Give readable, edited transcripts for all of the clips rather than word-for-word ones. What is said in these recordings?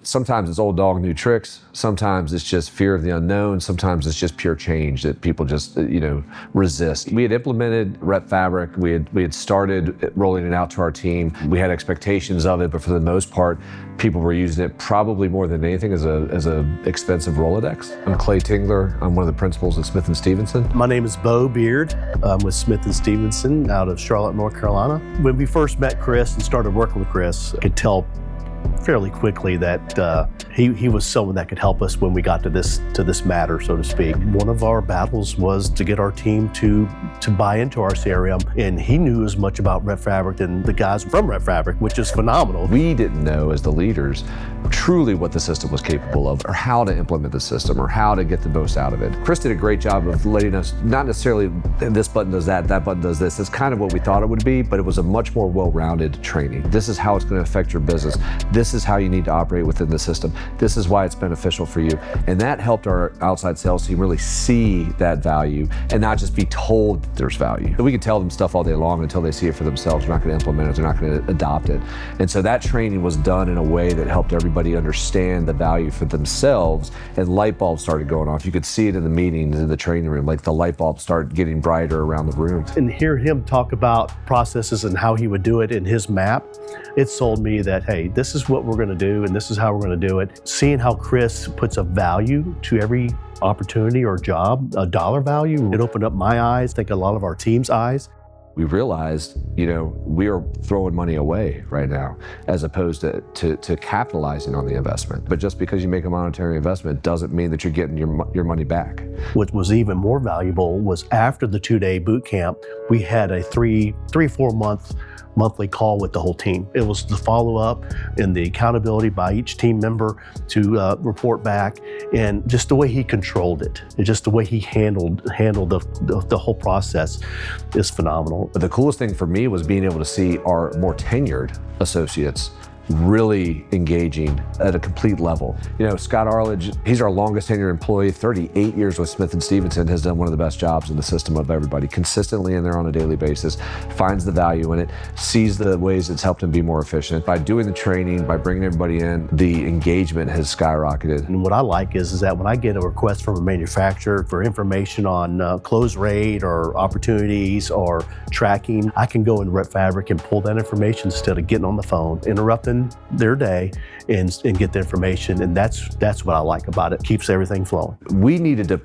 sometimes it's old dog, new tricks. Sometimes it's just fear of the unknown. Sometimes it's just pure change that people just, resist. We had implemented Rep Fabric. We had started rolling it out to our team. We had expectations of it, but for the most part, people were using it probably more than anything as a expensive Rolodex. I'm Clay Tingler. I'm one of the principals at Smith and Stevenson. My name is Bo Beard. I'm with Smith and Stevenson out of Charlotte, North Carolina. When we first met Chris and started working with Chris, I could tell fairly quickly that he was someone that could help us when we got to this matter, so to speak. One of our battles was to get our team to buy into our CRM, and he knew as much about Rep Fabric than the guys from Rep Fabric, which is phenomenal. We didn't know as the leaders truly what the system was capable of, or how to implement the system, or how to get the most out of it. Chris did a great job of letting us, not necessarily this button does that button does this. It's kind of what we thought it would be, but it was a much more well-rounded training. This is how it's going to affect your business. This is how you need to operate within the system. This is why it's beneficial for you. And that helped our outside sales team really see that value and not just be told there's value. We can tell them stuff all day long until they see it for themselves. They're not going to implement it. They're not going to adopt it. And so that training was done in a way that helped everybody understand the value for themselves, and light bulbs started going off. You could see it in the meetings, in the training room, like the light bulbs start getting brighter around the room. And hear him talk about processes and how he would do it in his map, it sold me that, hey, this is what we're going to do and this is how we're going to do it. Seeing how Chris puts a value to every opportunity or job, a dollar value, it opened up my eyes, I think a lot of our team's eyes. We realized, we are throwing money away right now, as opposed to capitalizing on the investment. But just because you make a monetary investment doesn't mean that you're getting your money back. What was even more valuable was after the 2-day boot camp, we had a 4 month monthly call with the whole team. It was the follow-up and the accountability by each team member to report back, and just the way he controlled it, and just the way he handled the whole process is phenomenal. But the coolest thing for me was being able to see our more tenured associates really engaging at a complete level. Scott Arledge, he's our longest tenured employee, 38 years with Smith and Stevenson, has done one of the best jobs in the system of everybody, consistently in there on a daily basis, finds the value in it, sees the ways it's helped him be more efficient. By doing the training, by bringing everybody in, the engagement has skyrocketed. And what I like is that when I get a request from a manufacturer for information on close rate or opportunities or tracking, I can go in Rep Fabric and pull that information instead of getting on the phone, interrupting their day, and get the information. And that's what I like about it. Keeps everything flowing. We needed to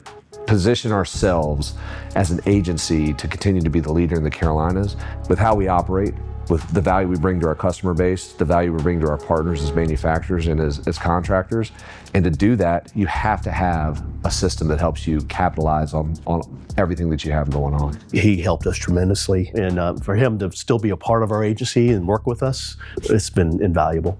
position ourselves as an agency to continue to be the leader in the Carolinas with how we operate, with the value we bring to our customer base, the value we bring to our partners as manufacturers and as contractors. And to do that, you have to have a system that helps you capitalize on everything that you have going on. He helped us tremendously. And for him to still be a part of our agency and work with us, it's been invaluable.